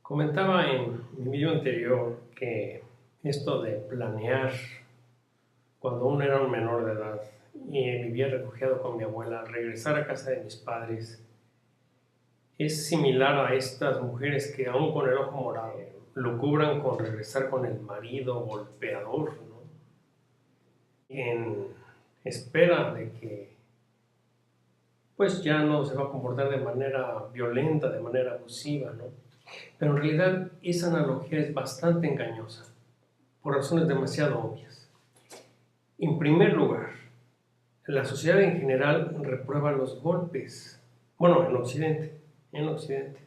Comentaba en mi video anterior que esto de planear cuando uno era un menor de edad y vivía refugiado con mi abuela, regresar a casa de mis padres, es similar a estas mujeres que aún con el ojo morado lo cubran con regresar con el marido golpeador, ¿no? En espera de que pues ya no se va a comportar de manera violenta, de manera abusiva, ¿no? Pero en realidad esa analogía es bastante engañosa, por razones demasiado obvias. En primer lugar, la sociedad en general reprueba los golpes, bueno, en Occidente,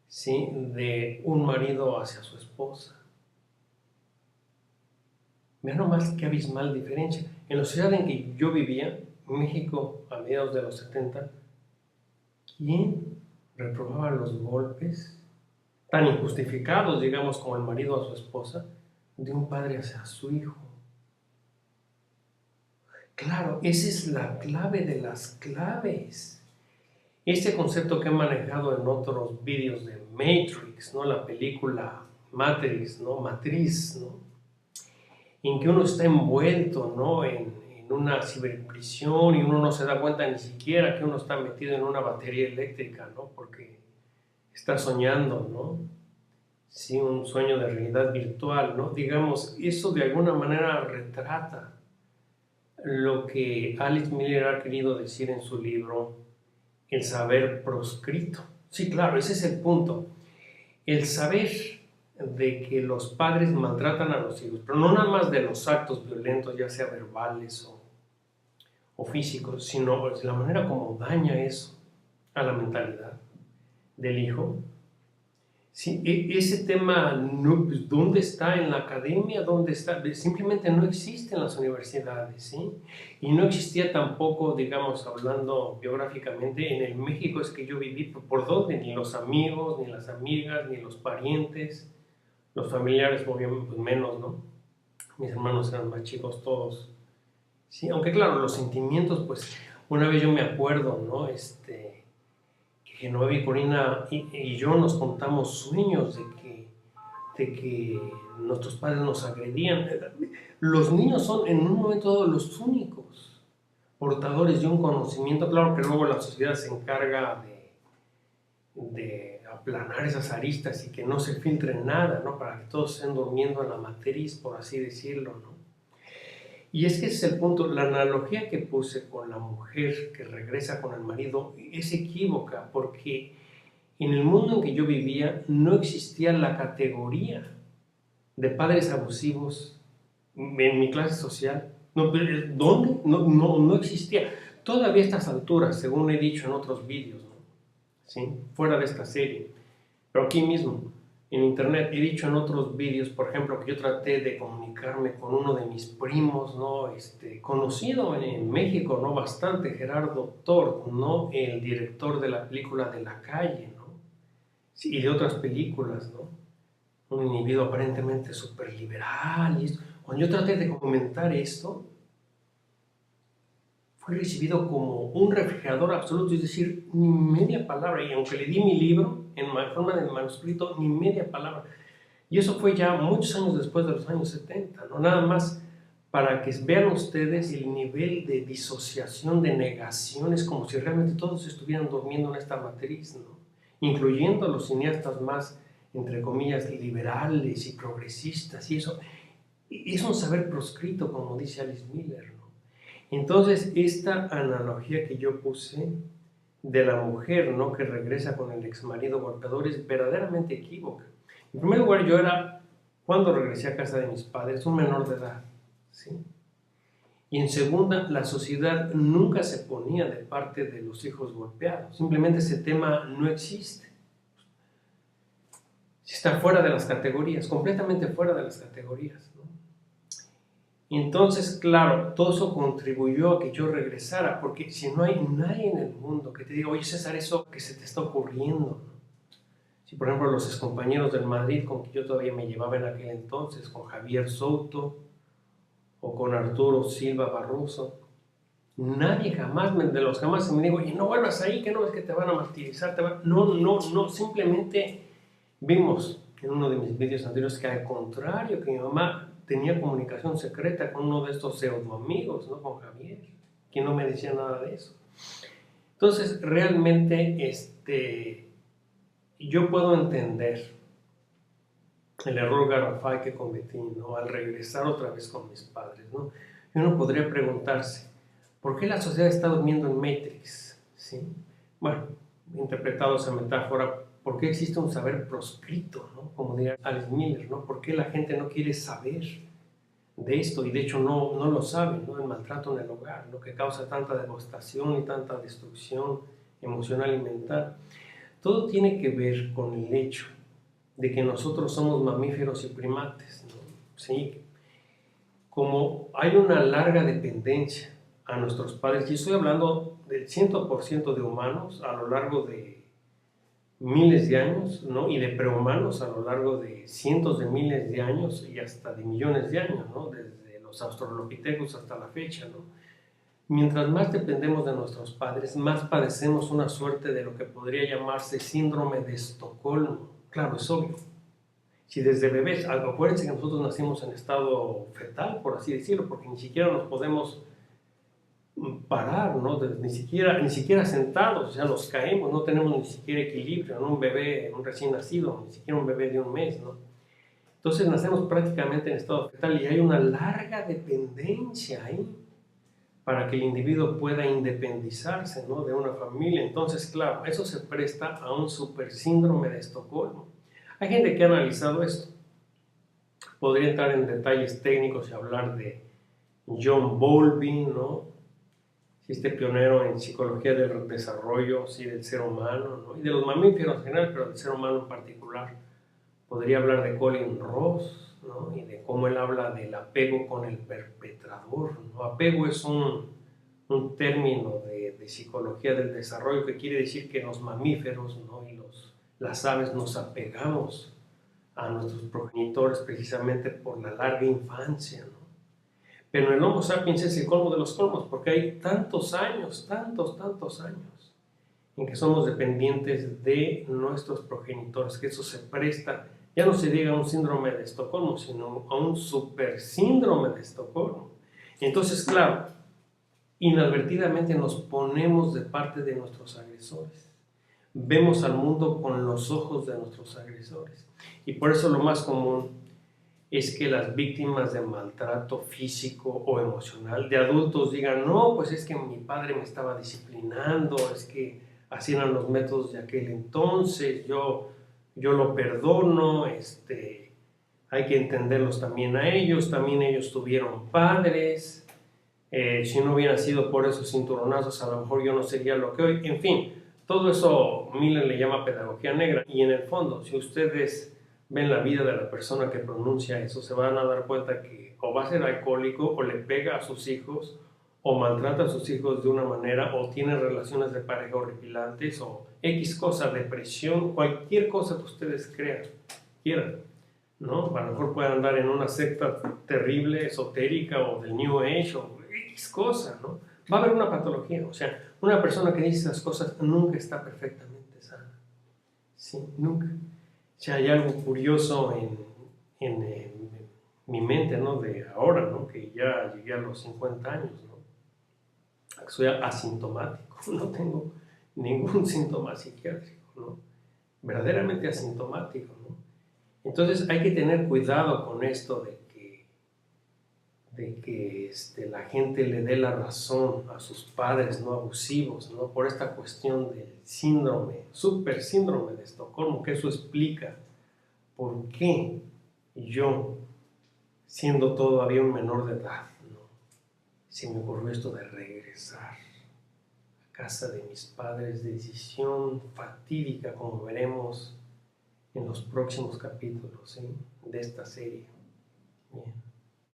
¿sí? De un marido hacia su esposa. Vean nomás qué abismal diferencia. En la ciudad en que yo vivía, México, a mediados de los 70, ¿quién reprobaba los golpes tan injustificados, digamos, como el marido a su esposa, de un padre hacia su hijo? Claro, esa es la clave de las claves. Este concepto que he manejado en otros vídeos de Matrix, ¿no? La película Matrix, ¿no? Matriz, ¿no? En que uno está envuelto, ¿no? en una ciberprisión y uno no se da cuenta ni siquiera que uno está metido en una batería eléctrica, ¿no? Porque está soñando, ¿no? Sí, un sueño de realidad virtual, ¿no? Digamos, eso de alguna manera retrata lo que Alice Miller ha querido decir en su libro El saber proscrito. Sí, claro, ese es el punto. El saber de que los padres maltratan a los hijos, pero no nada más de los actos violentos, ya sea verbales o físicos, sino la manera como daña eso a la mentalidad del hijo. Sí, ese tema, no, pues, ¿dónde está en la academia? ¿Dónde está? Simplemente no existe en las universidades, ¿sí? Y no existía tampoco, digamos, hablando biográficamente, en el México es que yo viví, ¿por dónde? Ni los amigos, ni las amigas, ni los parientes, los familiares, obviamente, pues menos, ¿no? Mis hermanos eran más chicos todos, ¿sí? Aunque claro, los sentimientos, pues, una vez yo me acuerdo, ¿no? Que Noé y Corina y yo nos contamos sueños de que nuestros padres nos agredían. Los niños son en un momento dado los únicos portadores de un conocimiento. Claro que luego la sociedad se encarga de aplanar esas aristas y que no se filtre nada, ¿no? Para que todos estén durmiendo en la matriz, por así decirlo, ¿no? Y es que ese es el punto. La analogía que puse con la mujer que regresa con el marido es equívoca, porque en el mundo en que yo vivía no existía la categoría de padres abusivos en mi clase social. No, ¿dónde? No existía. Todavía a estas alturas, según he dicho en otros vídeos, ¿no? ¿Sí? Fuera de esta serie, pero aquí mismo, en internet, he dicho en otros vídeos, por ejemplo, que yo traté de comunicarme con uno de mis primos, ¿no? Conocido en México, ¿no? Bastante, Gerardo Tort, ¿no? El director de la película De la Calle, ¿no? Sí, y de otras películas, ¿no? Un individuo aparentemente súper liberal y esto. Cuando yo traté de comentar esto, fue recibido como un refrigerador absoluto, es decir, ni media palabra, y aunque le di mi libro en forma de manuscrito, ni media palabra. Y eso fue ya muchos años después de los años 70, ¿no? Nada más para que vean ustedes el nivel de disociación, de negaciones, como si realmente todos estuvieran durmiendo en esta matriz, ¿no? Incluyendo a los cineastas más, entre comillas, liberales y progresistas, y eso es un saber proscrito, como dice Alice Miller, ¿no? Entonces, esta analogía que yo puse de la mujer, ¿no? Que regresa con el exmarido golpeador es verdaderamente equívoca. En primer lugar, yo era, cuando regresé a casa de mis padres, un menor de edad, ¿sí? Y en segunda, la sociedad nunca se ponía de parte de los hijos golpeados. Simplemente ese tema no existe. Está fuera de las categorías, completamente fuera de las categorías, ¿no? Y entonces, claro, todo eso contribuyó a que yo regresara, porque si no hay nadie en el mundo que te diga, oye César, eso que se te está ocurriendo, ¿no? Si por ejemplo los excompañeros del Madrid con que yo todavía me llevaba en aquel entonces, con Javier Souto o con Arturo Silva Barroso, nadie jamás, de los jamás me dijo, oye, no vuelvas ahí, que no es que te van a martirizar, no, simplemente Vimos en uno de mis vídeos anteriores que al contrario, que mi mamá tenía comunicación secreta con uno de estos pseudo amigos, ¿no? Con Javier, que no me decía nada de eso. Entonces, realmente, yo puedo entender el error garrafal que cometí, ¿no? Al regresar otra vez con mis padres, ¿no? Y uno podría preguntarse, ¿por qué la sociedad está durmiendo en Matrix? ¿Sí? Bueno, interpretado esa metáfora, ¿por qué existe un saber proscrito, ¿no? Como diría Alice Miller, ¿no? ¿Por qué la gente no quiere saber de esto? Y de hecho no lo sabe, ¿no? El maltrato en el hogar, lo que causa tanta devastación y tanta destrucción emocional y mental. Todo tiene que ver con el hecho de que nosotros somos mamíferos y primates, ¿no? ¿Sí? Como hay una larga dependencia a nuestros padres, y estoy hablando del 100% de humanos a lo largo de miles de años, ¿no? Y de prehumanos a lo largo de cientos de miles de años y hasta de millones de años, ¿no? Desde los australopithecus hasta la fecha, ¿no? Mientras más dependemos de nuestros padres, más padecemos una suerte de lo que podría llamarse síndrome de Estocolmo. Claro, es obvio. Si desde bebés, acuérdense que nosotros nacimos en estado fetal, por así decirlo, porque ni siquiera nos podemos parar, ¿no? Ni siquiera sentados, o sea, nos caemos, no tenemos ni siquiera equilibrio, ¿no? Un bebé, un recién nacido, ni siquiera un bebé de un mes, ¿no? Entonces nacemos prácticamente en estado fetal y hay una larga dependencia ahí para que el individuo pueda independizarse, ¿no? De una familia. Entonces, claro, eso se presta a un super síndrome de Estocolmo. Hay gente que ha analizado esto. Podría entrar en detalles técnicos y hablar de John Bowlby, ¿no? Este pionero en psicología del desarrollo, sí, del ser humano, ¿no? Y de los mamíferos en general, pero del ser humano en particular. Podría hablar de Colin Ross, ¿no? Y de cómo él habla del apego con el perpetrador, ¿no? Apego es un término de psicología del desarrollo que quiere decir que los mamíferos, ¿no? Y las aves nos apegamos a nuestros progenitores precisamente por la larga infancia, ¿no? Pero el Homo sapiens es el colmo de los colmos, porque hay tantos años en que somos dependientes de nuestros progenitores, que eso se presta, ya no se diga a un síndrome de Estocolmo, sino a un super síndrome de Estocolmo. Entonces, claro, inadvertidamente nos ponemos de parte de nuestros agresores. Vemos al mundo con los ojos de nuestros agresores. Y por eso lo más común es que las víctimas de maltrato físico o emocional de adultos digan, no, pues es que mi padre me estaba disciplinando, es que así eran los métodos de aquel entonces, yo lo perdono, hay que entenderlos también ellos tuvieron padres, si no hubiera sido por esos cinturonazos a lo mejor yo no sería lo que hoy, en fin, todo eso Miller le llama pedagogía negra y en el fondo, si ustedes ven la vida de la persona que pronuncia eso, se van a dar cuenta que o va a ser alcohólico o le pega a sus hijos o maltrata a sus hijos de una manera o tiene relaciones de pareja horripilantes o X cosa, depresión, cualquier cosa que ustedes quieran, ¿no? A lo mejor puede andar en una secta terrible, esotérica o del New Age o X cosa, ¿no? Va a haber una patología, o sea, una persona que dice esas cosas nunca está perfectamente sana, ¿sí? Nunca. O sea, hay algo curioso en mi mente, ¿no? De ahora, ¿no? Que ya llegué a los 50 años, ¿no? Soy asintomático, no tengo ningún síntoma psiquiátrico, ¿no? Verdaderamente asintomático, ¿no? Entonces hay que tener cuidado con esto de que la gente le dé la razón a sus padres no abusivos, ¿no? Por esta cuestión del síndrome, super síndrome de Estocolmo, que eso explica por qué yo, siendo todavía un menor de edad, ¿no? Se me ocurrió esto de regresar a casa de mis padres, decisión fatídica, como veremos en los próximos capítulos, ¿sí? De esta serie. Bien.